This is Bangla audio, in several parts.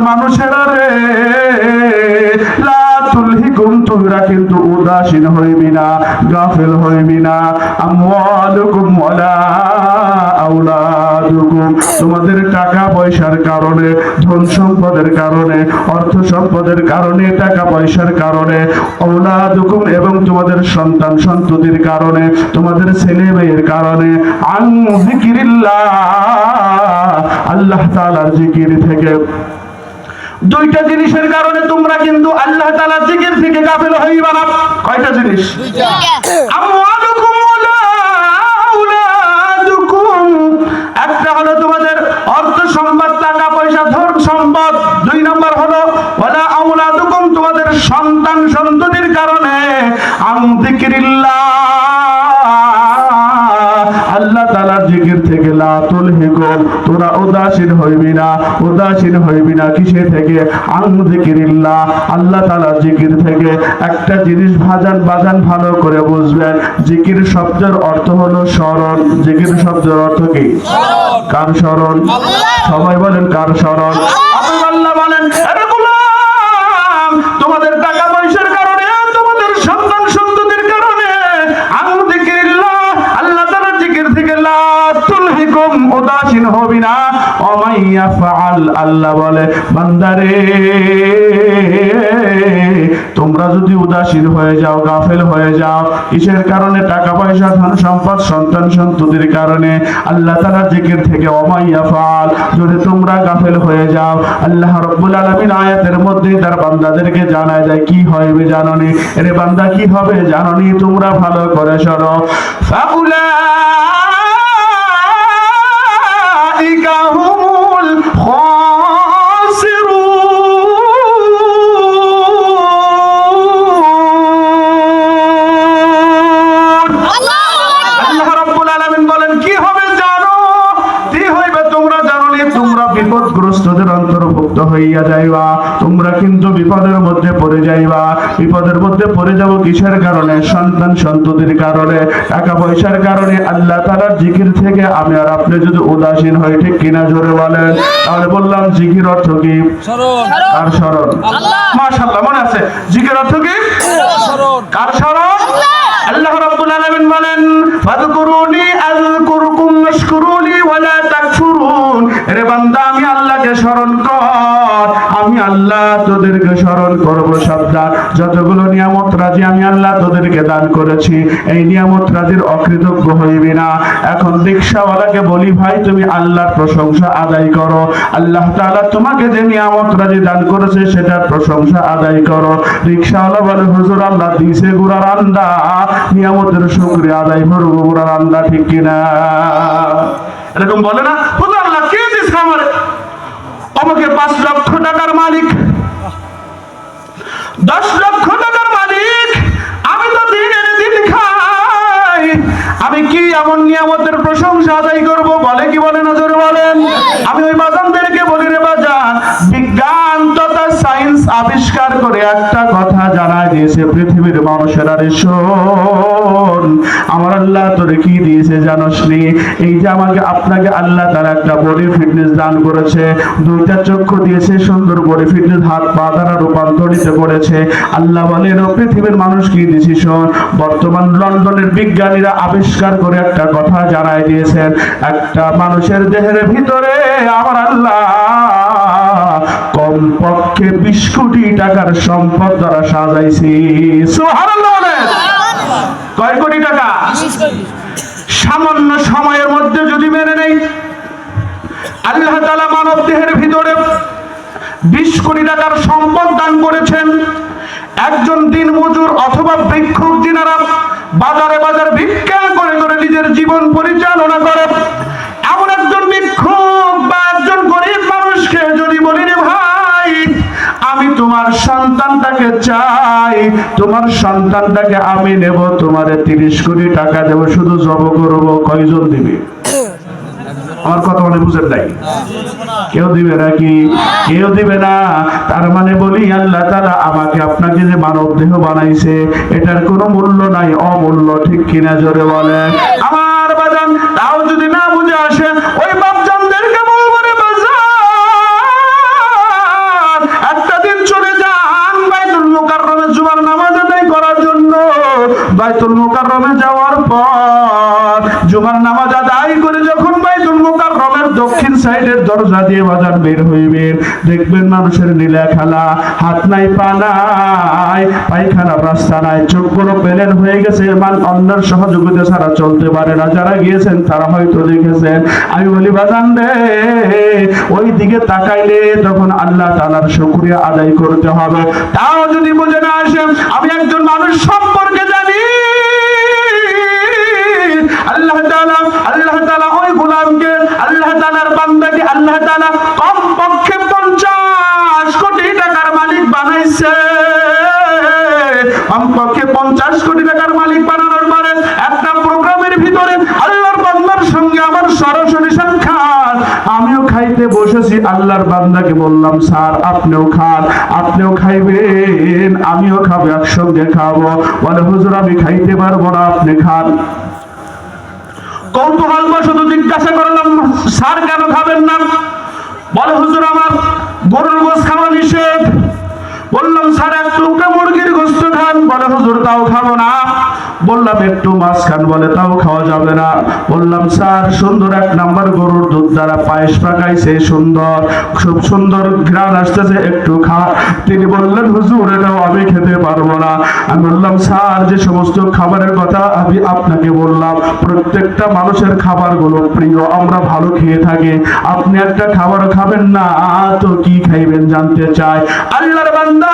মানুষেরা রে, লা তুলহিকুম, তোমরা কিন্তু উদাসীন হইবি না, গাফেল হইবি না। আমওয়ালুকুম ওয়ালা আওলাদুকুম, তোমাদের টাকা পয়সার কারণে, ধন সম্পদের কারণে, অর্থ সম্পদের কারণে, টাকা পয়সার কারণে, আওলাদুকুম এবং তোমাদের সন্তান সন্ততির কারণে, তোমাদের ছেলে মেয়ের কারণে, আন যিকিরিল্লাহ, আল্লাহ তাআলার জিকির থেকে, দুইটা জিনিসের কারণে তোমরা কিন্তু আল্লাহ তাআলার জিকির থেকে গাফেল হইবা না। কয়টা জিনিস? আমওয়ালুকুম ওয়ালা আওলাদুকুম, একটা হলো তোমাদের অর্থ সম্পদ, টাকা পয়সা, ধন সম্পদ। দুই নম্বর হলো ওয়ালা আওলাদুকুম, তোমাদের সন্তান সন্ততির কারণে, আন যিকিরিল্লাহ, আল্লাহ তাআলার জিকির থেকে, লা তুলহিকুম, তোরা উদাসীন হইবি না, উদাসীন হইবি না। কিসে থেকে? আন যিকিরিল্লাহ, আল্লাহ তাআলার জিকির থেকে। একটা জিনিস বাজান ভালো করে বুঝবেন, জিকির শব্দের অর্থ হলো স্মরণ। জিকির শব্দের অর্থ কি? কার স্মরণ? সবাই বলেন কার স্মরণ? আল্লাহ বলেন, আরে গোলাম, তোমাদের টাকা পয়সার কারণে, তোমাদের সন্তান সন্ততির কারণে, আন যিকিরিল্লাহ, আল্লাহ তাআলার জিকির থেকে, লা তুলহিকুম, উদাসীন হবি না। ওমাই ইয়াফআল, আল্লাহ বলে, বান্দারে, তোমরা যদি উদাসীন হয়ে যাও, গাফেল হয়ে যাও, কিসের কারণে? টাকা পয়সা, ধন সম্পদ, সন্তান সন্ততির কারণে, আল্লাহ তাআলার জিকির থেকে। ওমাই ইয়াফআল, যদি তোমরা গাফেল হয়ে যাও, আল্লাহ রাব্বুল আলামিন আয়াতের মধ্যে তার বান্দাদেরকে জানায় যায় কি হবে জানোনি? এরে বান্দা কি হবে জানোনি? তোমরা ভালো করে শোনো। ফাউলাইকা হুমুল খাসিরুন। আল্লাহ রাব্বুল আলামিন বলেন কি হবে জানো? কি হইবে তোমরা জানোনি? তোমরা বিপদগ্রস্তদের অন্তর্ভুক্ত হইয়া যাইবা, তোমরা কিন্তু বিপদের মধ্যে পড়ে যাইবা। বিপদের মধ্যে পড়ে যাব কিসের কারণে? সন্তান সন্ততির কারণে, টাকা পয়সার কারণে। আল্লাহ তাআলার জিকির থেকে আমি আর আপনি যদি উদাসীন হই, ঠিক কিনা জোরে বলেন? তাহলে বললাম জিকির অর্থ কি? স্মরণ। কার স্মরণ? আল্লাহ। মাশাআল্লাহ, মনে আছে? জিকির অর্থ কি? স্মরণ। কার স্মরণ? আল্লাহ রাব্বুল আলামিন বলেন, ফাযকুরুনি আযকুরকুম ওয়াশকুরুলি ওয়ালা তাকফুরুন। এরে বান্দা, আমি আল্লাহকে স্মরণ কর, আমি আল্লাহ তোদেরকে স্মরণ করব। সাবধান, যতগুলো নিয়ামত রাজি আমি আল্লাহ তোদেরকে দান করেছি, এই নিয়ামত রাজির অকৃতজ্ঞ হইবি না। এখন রিকশাওয়ালাকে বলি, ভাই তুমি আল্লাহর প্রশংসা আদায় করো। আল্লাহ তাআলা তোমাকে যে নিয়ামত রাজি দান করেছে সেটার প্রশংসা আদায় করো। রিকশাওয়ালা বলে, হুজুর আল্লাহ দিয়েছে গুড়ার আন্ডা, নিয়ামতের শুকরিয়া আদায় করব গুড়ার আন্ডা, ঠিক কিনা? এরকম বলে না? হুজুর আল্লাহ কে দিয়েছে আমার? আমাকে 5 লক্ষ টাকার মালিক, 10 লক্ষ টাকার মালিক, আমি তো দিনের দিন খাই, আমি কি এমন নিয়ামতের প্রশংসা আদায় করব? বলে কি বলে না জোরে বলেন? আমি ওই বাজানদেরকে বলি, রে বাজান, বিজ্ঞান তথা সায়েন্স আবিষ্কার করে একটা কথা জানায় দিয়েছে পৃথিবীর মানুষেরা, রে শোন, আমার আল্লাহ তোরে কি দিয়েছে জানোস নি? এই যে আমাকে আপনাকে আল্লাহ তার একটা বডি ফিটনেস দান করেছে, 2টা চক্ষু দিয়েছে, সুন্দর বডি ফিটনেস, হাত পা দ্বারা রূপান্তরিত করেছে। আল্লাহ বলেন, ও পৃথিবীর মানুষ কি দিয়েছি শোন, বর্তমান লন্ডনের বিজ্ঞানীরা আবিষ্কার করে একটা কথা জানায় দিয়েছেন, একটা মানুষের দেহের ভিতরে আমার আল্লাহ কমপক্ষে 20 কোটি টাকার সম্পদ দ্বারা সাজাইছি। সুবহানাল্লাহ বলেন। কয় কোটি টাকা? সামান্য সময়ের মধ্যে যদি মেনে নেই, আল্লাহ তাআলা মানব দেহের ভিতরে 20 কোটি টাকার সম্পদ দান করেছেন। একজন দিনমজুর অথবা ভিক্ষুক, যিনারা বাজারে বাজার ভিক্ষা করে করে নিজের জীবন পরিচালনা করে, এমন একজন ভিক্ষুক বা একজন গরিব মানুষকে যদি বলি, রে ভাই, আমি তোমার সন্তানটাকে চাই, তোমার সন্তানটাকে আমি নেব, তোমারে 30 কোটি টাকা দেব, শুধু জব করবো, কয়জন দিবে? আমার কথা মনে বুঝেন নাই? কেউ দিবে নাকি? কেউ দিবে না। তার মানে বলি, আল্লাহ তাআলা আমাকে আপনাকে যে মানব দেহ বানাইছে, এটার কোনো মূল্য নাই, অমূল্য, ঠিক কিনা জোরে বলেন? আমার বাজান, তাও যদি না বুঝে আসে, ওই বাপজানদেরকে বলবো, রে বাজান, সাইডের দরজা দিয়ে বাজার বের হইবেন, দেখবেন মানুষের নীলা খেলা, হাত নাই পা নাই, পায়খানা রাস্তা নাই, চোখগুলো প্লেন হয়ে গেছে, অন্যের সহযোগিতা ছাড়া চলতে পারে না। যারা গিয়েছেন তারা হয়তো দেখেছেন। আমি বলি বাজান রে, ওই দিকে তাকাইলে তখন আল্লাহ তাআলার শুকরিয়া আদায় করতে হবে। তাও যদি বুঝে না আসে, আমি একজন মানুষ সম্পর্কে জানি, আল্লাহ তাআলা ওই গোলামকে, আল্লাহ তাআলার বান্দাকে আল্লাহ তাআলা কমপক্ষে 50 কোটি টাকার মালিক বানাইছে। কমপক্ষে 50 কোটি টাকার মালিক বানানোর পরে একটা প্রোগ্রামের ভিতরে আল্লাহর বান্দার সঙ্গে আমার সরাসরি সাক্ষাৎ। আমিও খাইতে বসেছি, আল্লাহর বান্দাকে বললাম স্যার আপনিও খান, আপনিও খাইবেন, আমিও খাবো, একসঙ্গে খাবো। বলে হুজুর আমি খাইতে পারবো না, আপনি খান। কৌতূহল বশত জিজ্ঞাসা করলাম স্যার কেন খাবেন না? বলে হুজুর আমার গরুর গোশত খাওয়া নিষেধ। বললাম স্যার এক টুকরা মুরগির গোশত খান। বলে হুজুর তাও খাবো না। বললাম একটু মাছ খান। বলে তাও খাওয়া যাবে না। বললাম স্যার সুন্দর 1 নাম্বার গরুর দুধ দ্বারা পায়েস পাকাইছে, সুন্দর, খুব সুন্দর ঘ্রাণ আসতেছে, একটু খা। তিনি বললেন হুজুর এটাও আমি খেতে পারবো না। আমি বললাম স্যার যে সমস্ত খাবারের কথা আমি আপনাকে বললাম, প্রত্যেকটা মানুষের খাবারগুলো প্রিয়, আমরা ভালো খেয়ে থাকি, আপনি একটা খাবার খাবেন না তো কি খাইবেন জানতে চাই। আল্লাহর বান্দা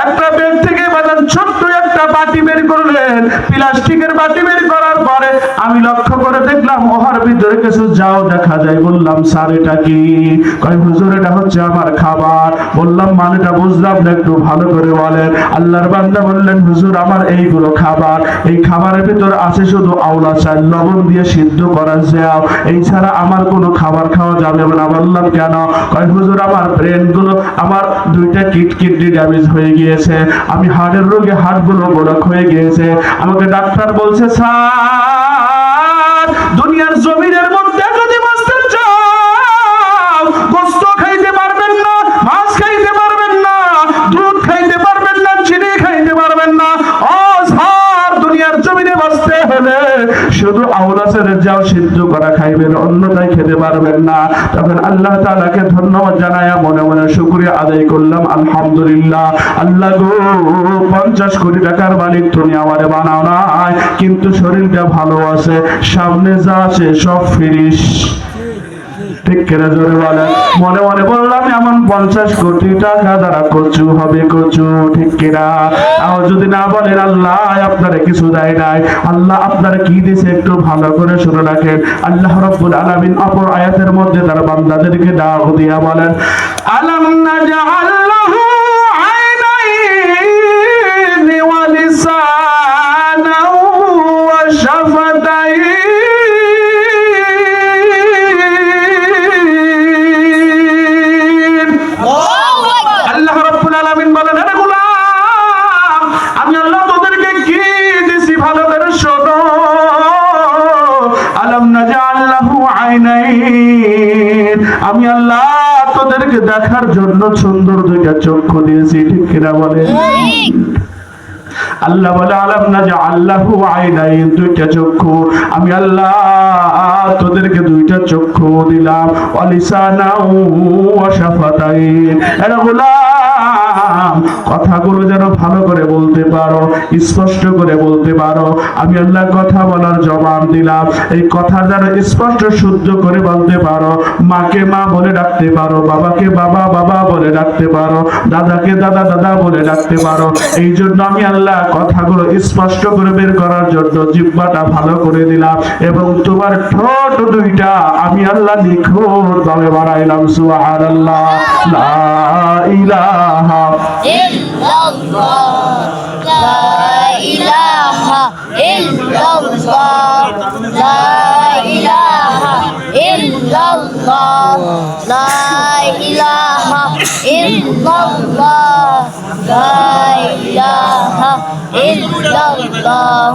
একটা ব্যাগ থেকে বাজান ছোট্ট একটা বাটি বের করলেন, প্লাস্টিকের বাটি বের করার পরে আমি লক্ষ্য করে দেখলাম ওহার ভিতরে কিছু যাও দেখা যায়। বললাম স্যার এটা কি? কয় হুজুর এটা হচ্ছে আমার খাবার। বললাম মানেটা বুঝলাম না, একটু ভালো করে বলেন। আল্লাহর বান্দা বললেন হুজুর আমার এইগুলো খাবার, এই খাবারের ভিতর আছে শুধু আওলা চাল, লবণ দিয়ে সিদ্ধ করা যাও, এই ছাড়া আমার কোনো খাবার খাওয়া যাবে না। বললাম কেন? কয় হুজুর আমার ব্রেন গুলো, আমার 2টা কিডনি ড্যামেজ হয়ে গিয়েছে, আমি হার্টের রোগে হার্টগুলো ব্লক হয়ে গিয়েছে। আমাকে ডাক্তার বলছে স্যার দুনিয়ার জমিনের মধ্যে যদি বাঁচতে চাও গোশত খাইতে পারবেন না, মাছ খাইতে পারবেন না, দুধ খাইতে পারবেন না, চিনি খাইতে পারবেন না। ও স্যার দুনিয়ার জমিনে বাঁচতে হলে শুধু আওলা চালের যাও সিদ্ধ করা খাইবেন, অন্যটাই খেতে পারবেন না। তখন আল্লাহ তাআলাকে ধন্যবাদ জানায়া মনে মনে শুকরিয়া আদায় করলাম, আলহামদুলিল্লাহ আল্লাহ গো 50 কোটি টাকার মালিক তুমি আমারে বানাও নাই, কিন্তু শরীরটা ভালো আছে, সামনে যা আছে সব ফিরিস। ঠিক কিনা জোরে বলেন। মনে মনে বললাম এমন 50 কোটি টাকা দ্বারা কচু হবে কচু, ঠিক কিনা? আর যদি না বলেন আল্লাহ আপনারা কিছু দেয় নাই, আল্লাহ আপনারা কি দিয়েছে একটু ভালো করে শুনে রাখেন। আল্লাহ রাব্বুল আলামিন অপর আয়াতের মধ্যে তার বান্দাদেরকে ডাক দিয়া বলেন আলাম নাজআল লাহু আইনাইনি ওয়া লিসানাও ওয়া শাফাতাইন। আমি আল্লাহ তোদেরকে দেখার জন্য সুন্দর 2টা চক্ষু দিয়েছি, ঠিক কিনা বলে? আল্লাহ বলে আলাম নাজআল লাহু আইনাইন, 2টা চক্ষু। আমি আল্লাহ তোদেরকে 2টা চক্ষু দিলাম, ওয়া লিসানাও ওয়া শাফাতাইন। এরা গোলাম কথাগুলো যেন ভালো করে বলতে পারো, স্পষ্ট করে বলতে পারো। আমি আল্লাহ কথা বলার জবান দিলাম, এই কথা যেন স্পষ্ট শুদ্ধ করে বলতে পারো। মাকে মা বলে ডাকতে পারো, বাবাকে বাবা বাবা বলে ডাকতে পারো, দাদাকে দাদা দাদা বলে ডাকতে পারো। এই জন্য আমি আল্লাহ কথাগুলো স্পষ্ট করে বের করার জন্য জিহ্বাটা ভালো করে দিলাম, এবং তোমার ঠোঁট 2টা আমি আল্লাহ নিখুঁত ভাবে বানাইলাম। সুবহানাল্লাহ, লা ইলাহা ইল্লাল্লাহ, লা ইলাহা ইল্লাল্লাহ, লা ইলাহা ইল্লাল্লাহ, লা ইলাহা ইল্লাল্লাহ, লা ইলাহা ইল্লাল্লাহ।